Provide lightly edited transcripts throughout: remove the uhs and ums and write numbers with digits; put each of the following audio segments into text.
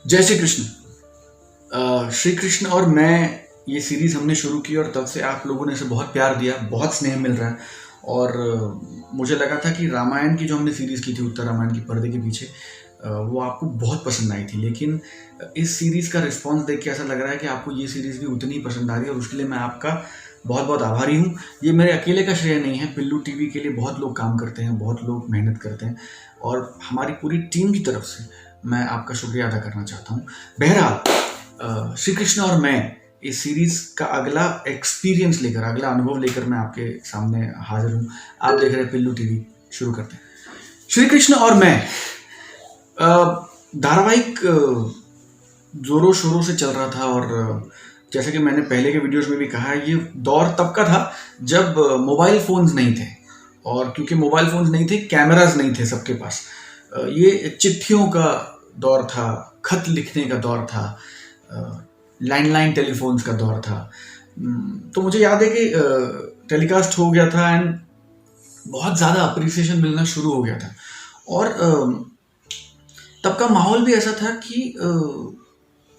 जय श्री कृष्ण। श्री कृष्ण और मैं ये सीरीज़ हमने शुरू की और तब से आप लोगों ने इसे बहुत प्यार दिया, बहुत स्नेह मिल रहा है। और मुझे लगा था कि रामायण की जो हमने सीरीज़ की थी, उत्तर रामायण की पर्दे के पीछे, वो आपको बहुत पसंद आई थी। लेकिन इस सीरीज़ का रिस्पॉन्स देख के ऐसा लग रहा है कि आपको ये सीरीज़ भी उतनी ही पसंद आ रही है, और उसके लिए मैं आपका बहुत बहुत आभारी हूँ। ये मेरे अकेले का श्रेय नहीं है, पिल्लू टीवी के लिए बहुत लोग काम करते हैं, बहुत लोग मेहनत करते हैं, और हमारी पूरी टीम की तरफ से मैं आपका शुक्रिया अदा करना चाहता हूँ। बहरहाल, श्री कृष्ण और मैं इस सीरीज का अगला एक्सपीरियंस लेकर, अगला अनुभव लेकर मैं आपके सामने हाजिर हूँ। आप देख रहे हैं पिल्लू टीवी। शुरू करते हैं। श्री कृष्ण और मैं धारावाहिक जोरों शोरों से चल रहा था, और जैसे कि मैंने पहले के वीडियोस में भी कहा है, ये दौर तब का था जब मोबाइल फोन्स नहीं थे। और क्योंकि मोबाइल फोन्स नहीं थे, कैमरास नहीं थे सबके पास, ये चिट्ठियों का दौर था, खत लिखने का दौर था, लैंडलाइन टेलीफोन्स का दौर था। तो मुझे याद है कि टेलीकास्ट हो गया था एंड बहुत ज़्यादा अप्रिसिएशन मिलना शुरू हो गया था। और तब का माहौल भी ऐसा था कि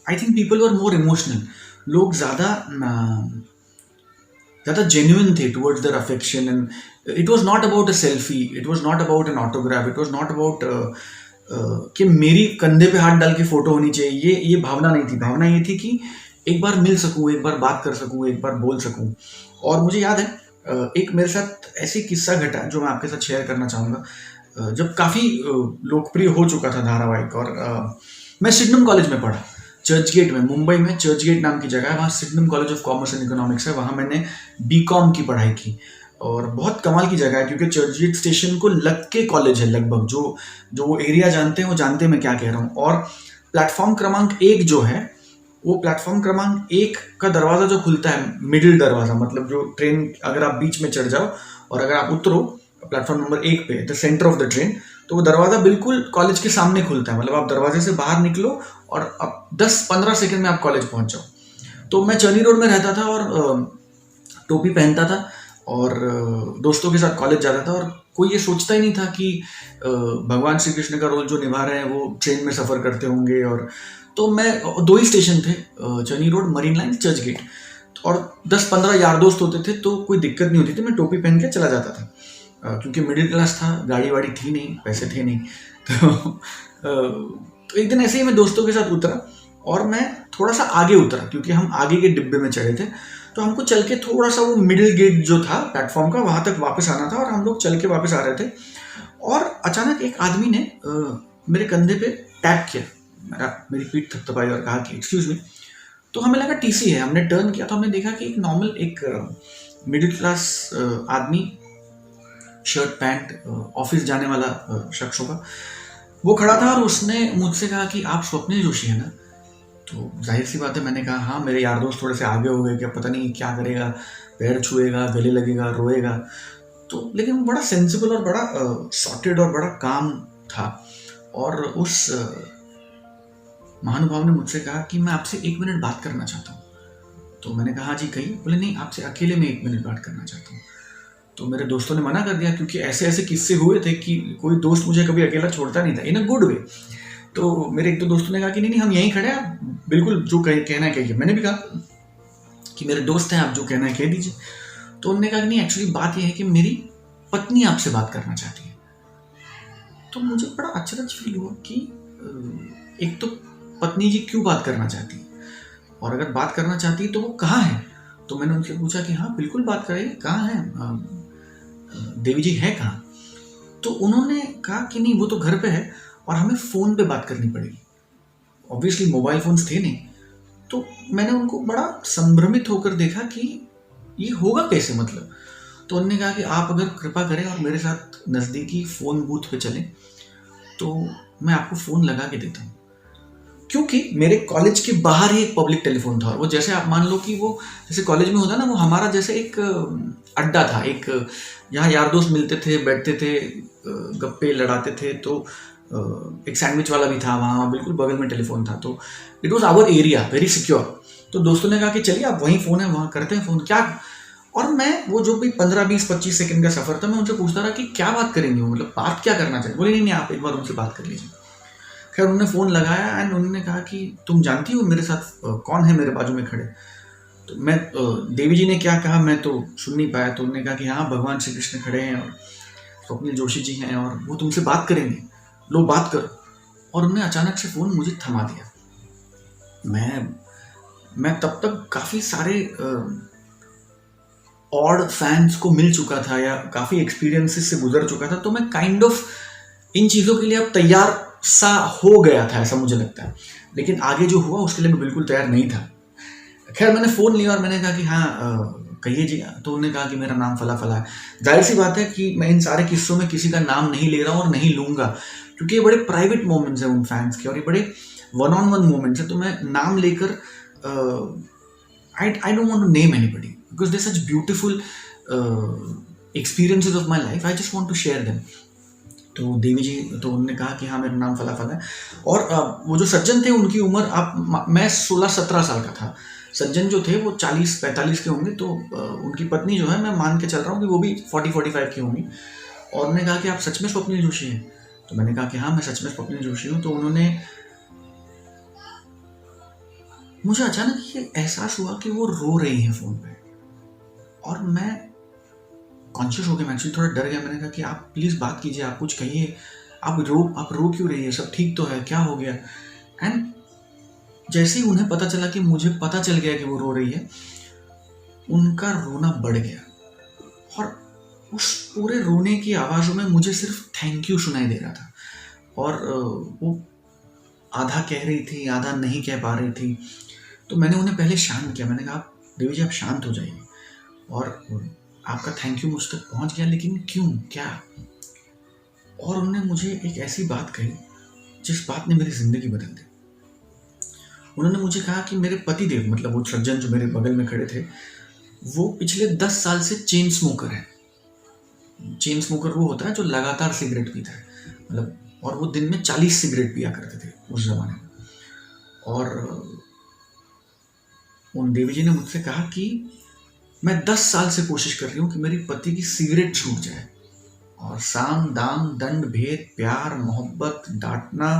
I think people were more emotional. लोग ज़्यादा जेन्युइन थे towards their affection, and it was not about a selfie, it was not about an autograph, it was not about कि मेरी कंधे पे हाथ डाल के फोटो होनी चाहिए। ये भावना नहीं थी। भावना ये थी कि एक बार मिल सकूं, एक बार बात कर सकूं, एक बार बोल सकूं। और मुझे याद है एक मेरे साथ ऐसी किस्सा घटा जो मैं आपके साथ शेयर करना चाहूँगा। जब काफ़ी लोकप्रिय हो चुका था धारावाहिक, और मैं सिडनम कॉलेज में पढ़ा, चर्च गेट में, मुंबई में चर्च गेट नाम की जगह है, वहाँ Sydenham college of commerce and economics है। वहाँ मैंने बीकॉम की पढ़ाई की, और बहुत कमाल की जगह है क्योंकि चर्च गेट स्टेशन को लग के कॉलेज है लगभग। जो वो एरिया जानते हैं वो जानते हैं मैं क्या कह रहा हूँ। और प्लेटफॉर्म क्रमांक 1 जो है, वो प्लेटफॉर्म क्रमांक 1 का दरवाज़ा जो खुलता है, मिडिल दरवाज़ा, मतलब जो ट्रेन अगर आप बीच में चढ़ जाओ और अगर आप उतरो प्लेटफॉर्म नंबर 1 पे, the centre of the train, तो वो दरवाज़ा बिल्कुल कॉलेज के सामने खुलता है। मतलब आप दरवाजे से बाहर निकलो और अब 10-15 सेकंड में आप कॉलेज पहुंच जाओ। तो मैं चर्नी रोड में रहता था और टोपी पहनता था और दोस्तों के साथ कॉलेज जाता था, और कोई ये सोचता ही नहीं था कि भगवान श्री कृष्ण का रोल जो निभा रहे हैं वो ट्रेन में सफ़र करते होंगे। और तो मैं 2 ही स्टेशन थे, Charni Road, Marine Line, Churchgate, और 10-15 यार दोस्त होते थे, तो कोई दिक्कत नहीं होती थी। मैं टोपी पहन के चला जाता था, क्योंकि मिडिल क्लास था, गाड़ी वाड़ी थी नहीं, पैसे थे नहीं। तो एक दिन ऐसे ही मैं दोस्तों के साथ उतरा, और मैं थोड़ा सा आगे उतरा क्योंकि हम आगे के डिब्बे में चढ़े थे। तो हमको चल के थोड़ा सा वो मिडिल गेट जो था प्लेटफॉर्म का, वहाँ तक वापस आना था, और हम लोग चल के वापस आ रहे थे। और अचानक एक आदमी ने मेरे कंधे पे टैप किया, मेरी पीठ थपथपाई और कहा कि एक्सक्यूज मी। तो हमें लगा टीसी है। हमने टर्न किया तो हमने देखा कि एक नॉर्मल, एक मिडिल क्लास आदमी, शर्ट पैंट, ऑफिस जाने वाला शख्स होगा, वो खड़ा था। और उसने मुझसे कहा कि आप स्वप्निल जोशी है ना? तो जाहिर सी बात है, मैंने कहा हाँ। मेरे यार दोस्त थोड़े से आगे हो गए कि अब पता नहीं क्या करेगा, पैर छुएगा, गले लगेगा, रोएगा। तो लेकिन वो बड़ा सेंसिबल और बड़ा सॉर्टेड और बड़ा काम था। और उस महानुभाव ने मुझसे कहा कि मैं आपसे 1 मिनट बात करना चाहता हूँ। तो मैंने कहा हाँ जी कहिए। बोले नहीं, आपसे अकेले में 1 मिनट बात करना चाहता हूँ। तो मेरे दोस्तों ने मना कर दिया, क्योंकि ऐसे ऐसे किस्से हुए थे कि कोई दोस्त मुझे कभी अकेला छोड़ता नहीं था, इन अ गुड वे। तो मेरे 1-2 दोस्तों ने कहा कि नहीं हम यहीं खड़े हैं, आप बिल्कुल जो कहना है कहिए। मैंने भी कहा कि मेरे दोस्त हैं, आप जो कहना है कह दीजिए। तो उन्होंने कहा कि नहीं, एक्चुअली बात यह है कि मेरी पत्नी आपसे बात करना चाहती है। तो मुझे बड़ा अचरज फील हुआ कि एक तो पत्नी जी क्यों बात करना चाहती है, और अगर बात करना चाहती है तो वो कहाँ है? तो मैंने उनसे पूछा कि हाँ बिल्कुल बात करेंगे, कहाँ है देवी जी, है कहाँ? तो उन्होंने कहा कि नहीं, वो तो घर पे है और हमें फ़ोन पे बात करनी पड़ेगी। ऑब्वियसली मोबाइल फ़ोन्स थे नहीं। तो मैंने उनको बड़ा संभ्रमित होकर देखा कि ये होगा कैसे, मतलब। तो उन्होंने कहा कि आप अगर कृपा करें और मेरे साथ नज़दीकी फ़ोन बूथ पे चलें, तो मैं आपको फ़ोन लगा के देता हूँ। क्योंकि मेरे कॉलेज के बाहर ही एक पब्लिक टेलीफोन था, और वो जैसे आप मान लो कि वो जैसे कॉलेज में होता ना, वो हमारा जैसे एक अड्डा था, एक यहाँ यार दोस्त मिलते थे, बैठते थे, गप्पे लड़ाते थे। तो एक सैंडविच वाला भी था वहाँ, बिल्कुल बगल में टेलीफोन था। तो it was our area, very secure. तो दोस्तों ने कहा कि चलिए आप वहीं फ़ोन है, वहाँ करते हैं फ़ोन, क्या। और मैं वो जो भी 15-20-25 सेकंड का सफ़र था, मैं उनसे पूछता रहा कि क्या बात करेंगे वो, मतलब बात क्या करना चाहिए। बोले नहीं, आप एक बार उनसे बात कर लीजिए। खैर उन्होंने फ़ोन लगाया एंड उन्होंने कहा कि तुम जानती हो मेरे साथ कौन है मेरे बाजू में खड़े? तो मैं देवी जी ने क्या कहा मैं तो सुन नहीं पाया। तो उन्होंने कहा कि हाँ, भगवान श्री कृष्ण खड़े हैं और स्वप्निल जोशी जी हैं और वो तुमसे बात करेंगे, लो बात करो। और उन्होंने अचानक से फ़ोन मुझे थमा दिया। मैं तब तक काफ़ी सारे ऑड फैन्स को मिल चुका था या काफ़ी एक्सपीरियंसेस से गुजर चुका था, तो मैं काइंड ऑफ इन चीज़ों के लिए अब तैयार सा हो गया था, ऐसा मुझे लगता है। लेकिन आगे जो हुआ उसके लिए मैं बिल्कुल तैयार नहीं था। खैर मैंने फ़ोन लिया और मैंने कहा कि हाँ कहिए जी। तो उन्होंने कहा कि मेरा नाम फला फला है। जाहिर सी बात है कि मैं इन सारे किस्सों में किसी का नाम नहीं ले रहा हूँ और नहीं लूँगा, क्योंकि ये बड़े प्राइवेट मोमेंट्स हैं उन फैंस के और ये बड़े वन ऑन वन मोमेंट्स हैं। तो मैं नाम लेकर I don't want to name anybody because they're such beautiful experiences of my life. I just want to share them. तो देवी जी तो उन्होंने कहा कि हाँ मेरा नाम फला फला है। और वो जो सज्जन थे उनकी उम्र मैं 16-17 साल का था। सज्जन जो थे वो 40-45 के होंगे। तो उनकी पत्नी जो है मैं मान के चल रहा हूँ कि वो भी 40-45 की होंगी। और उन्होंने कहा कि आप सच में स्वप्निल जोशी हैं? तो मैंने कहा कि हाँ मैं सच में स्वप्निल जोशी हूँ। तो उन्होंने मुझे अचानक ये एहसास हुआ कि वो रो रही हैं फ़ोन पे और मैं कॉन्शियस हो गया। मैं एक्चुअली थोड़ा डर गया। मैंने कहा कि आप प्लीज़ बात कीजिए, आप कुछ कहिए, आप रो क्यों रही है? सब ठीक तो है? क्या हो गया? एंड जैसे ही उन्हें पता चला कि मुझे पता चल गया कि वो रो रही है, उनका रोना बढ़ गया और उस पूरे रोने की आवाज़ों में मुझे सिर्फ थैंक यू सुनाई दे रहा था। और वो आधा कह रही थी, आधा नहीं कह पा रही थी। तो मैंने उन्हें पहले शांत किया। मैंने कहा देवी जी आप शांत हो जाइए और आपका थैंक यू मुझ तक पहुंच गया, लेकिन क्यों, क्या? और उन्होंने मुझे एक ऐसी बात कही जिस बात ने मेरी ज़िंदगी बदल दी। उन्होंने मुझे कहा कि मेरे पतिदेव, मतलब वो सज्जन जो मेरे बगल में खड़े थे, वो पिछले 10 साल से चेन स्मोकर है। चेन स्मोकर वो होता है जो लगातार सिगरेट पीता है, मतलब, और वो दिन में 40 सिगरेट पिया करते थे उस ज़माने में। और उन देवी जी ने मुझसे कहा कि मैं 10 साल से कोशिश कर रही हूँ कि मेरी पति की सिगरेट छूट जाए, और साम दाम दंड भेद प्यार मोहब्बत डांटना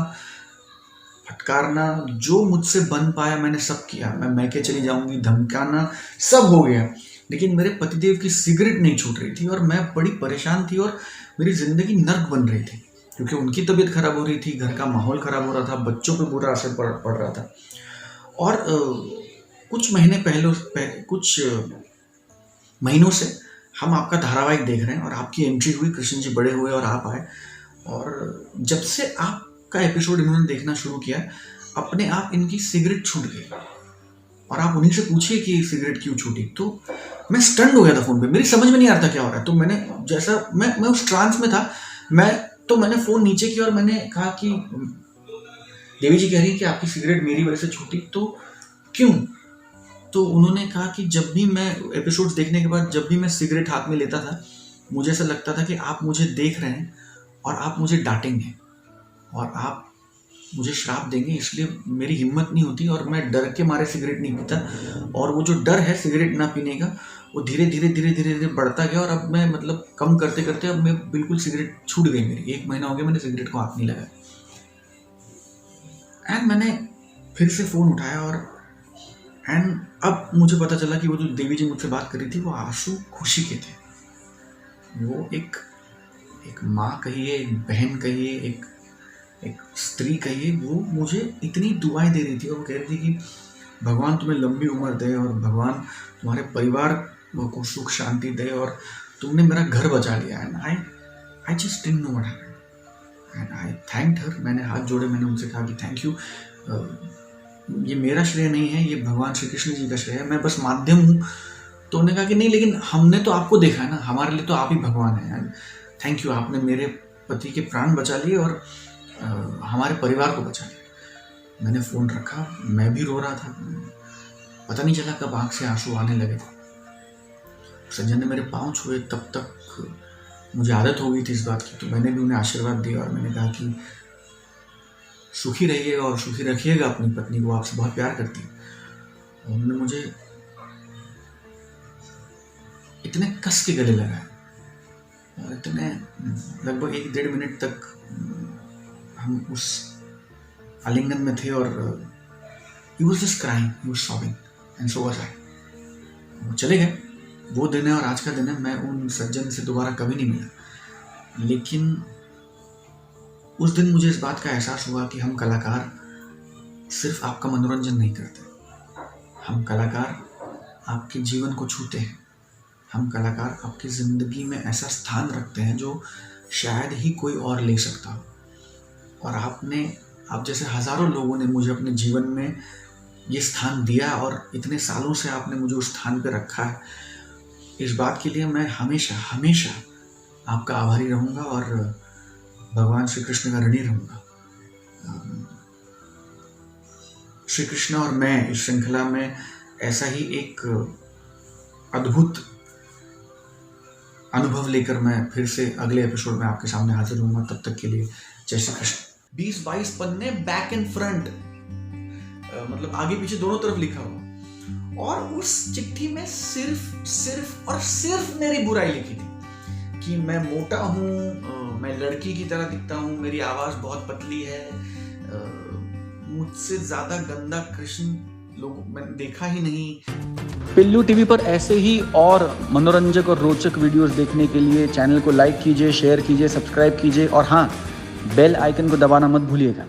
फटकारना जो मुझसे बन पाया मैंने सब किया। मैं मैके चली जाऊंगी धमकाना सब हो गया, लेकिन मेरे पतिदेव की सिगरेट नहीं छूट रही थी और मैं बड़ी परेशान थी और मेरी जिंदगी नर्क बन रही थी, क्योंकि उनकी तबीयत खराब हो रही थी, घर का माहौल खराब हो रहा था, बच्चों पे बुरा असर पड़ रहा था। और कुछ महीनों से हम आपका धारावाहिक देख रहे हैं और आपकी एंट्री हुई, कृष्ण जी बड़े हुए और आप आए। और जब से आपका एपिसोड इन्होंने देखना शुरू किया, अपने आप इनकी सिगरेट छूट गई। और आप उन्हीं से पूछिए कि सिगरेट क्यों छूटी। तो मैं स्टन्ड हो गया था फ़ोन पे, मेरी समझ में नहीं आ रहा था क्या हो रहा है। तो मैंने जैसा मैं उस ट्रांस में था, मैंने फ़ोन नीचे किया और मैंने कहा कि देवी जी कह रही है कि आपकी सिगरेट मेरी वजह से छूटी, तो क्यों? तो उन्होंने कहा कि जब भी मैं एपिसोड्स देखने के बाद जब भी मैं सिगरेट हाथ में लेता था, मुझे ऐसा लगता था कि आप मुझे देख रहे हैं और आप मुझे डांटेंगे और आप मुझे श्राप देंगे, इसलिए मेरी हिम्मत नहीं होती और मैं डर के मारे सिगरेट नहीं पीता। और वो जो डर है सिगरेट ना पीने का, वो धीरे धीरे बढ़ता गया और अब मैं मतलब कम करते करते अब मैं बिल्कुल सिगरेट छूट गई मेरी। 1 महीना हो गया मैंने सिगरेट को हाथ नहीं लगाया। एंड मैंने फिर से फ़ोन उठाया और अब मुझे पता चला कि वो जो देवी जी मुझसे बात कर रही थी वो आंसू खुशी के थे। वो एक माँ कहिए, एक बहन कहिए, एक स्त्री कहिए, वो मुझे इतनी दुआएं दे रही थी और वो कह रही थी कि भगवान तुम्हें लंबी उम्र दे और भगवान तुम्हारे परिवार को सुख शांति दे और तुमने मेरा घर बचा लिया। And I just didn't know what happened and I thanked her. मैंने हाथ जोड़े, मैंने उनसे कहा कि थैंक यू, ये मेरा श्रेय नहीं है, ये भगवान श्री कृष्ण जी का श्रेय है, मैं बस माध्यम हूँ। तो उन्होंने कहा कि नहीं, लेकिन हमने तो आपको देखा है ना, हमारे लिए तो आप ही भगवान हैं। एंड थैंक यू, आपने मेरे पति के प्राण बचा लिए और हमारे परिवार को बचा लिया। मैंने फ़ोन रखा, मैं भी रो रहा था, पता नहीं चला कब आँख से आंसू आने लगे। सज्जन ने मेरे पाँव छुए, तब तक मुझे आदत हो गई थी इस बात की। तो मैंने भी उन्हें आशीर्वाद दिया और मैंने कहा कि सुखी रहिएगा और सुखी रखिएगा अपनी पत्नी को, आपसे बहुत प्यार करती है। उन्होंने मुझे इतने कस के गले लगाए और इतने लगभग 1-1.5 मिनट तक हम उस आलिंगन में थे और he was just crying, he was sobbing and so was I. वो चले गए। वो दिन है और आज का दिन है, मैं उन सज्जन से दोबारा कभी नहीं मिला। लेकिन उस दिन मुझे इस बात का एहसास हुआ कि हम कलाकार सिर्फ आपका मनोरंजन नहीं करते, हम कलाकार आपके जीवन को छूते हैं। हम कलाकार आपकी ज़िंदगी में ऐसा स्थान रखते हैं जो शायद ही कोई और ले सकता हो। और आप जैसे हज़ारों लोगों ने मुझे अपने जीवन में ये स्थान दिया और इतने सालों से आपने मुझे उस स्थान पे रखा है। इस बात के लिए मैं हमेशा हमेशा आपका आभारी रहूँगा और भगवान श्री कृष्ण का ऋणी रहूँगा। श्री कृष्ण और मैं इस श्रृंखला में ऐसा ही एक अद्भुत अनुभव लेकर मैं फिर से अगले एपिसोड में आपके सामने हाजिर होऊंगा। तब तक के लिए जय श्री कृष्ण। 20-22 पन्ने बैक एंड फ्रंट, मतलब आगे पीछे दोनों तरफ लिखा हुआ, और उस चिट्ठी में सिर्फ और सिर्फ मेरी बुराई लिखी थी कि मैं मोटा हूँ, मैं लड़की की तरह दिखता हूँ, मेरी आवाज बहुत पतली है, मुझसे ज्यादा गंदा कृष्ण लोग मैंने देखा ही नहीं। पिल्लू टीवी पर ऐसे ही और मनोरंजक और रोचक वीडियोस देखने के लिए चैनल को लाइक कीजिए, शेयर कीजिए, सब्सक्राइब कीजिए और हाँ, बेल आइकन को दबाना मत भूलिएगा।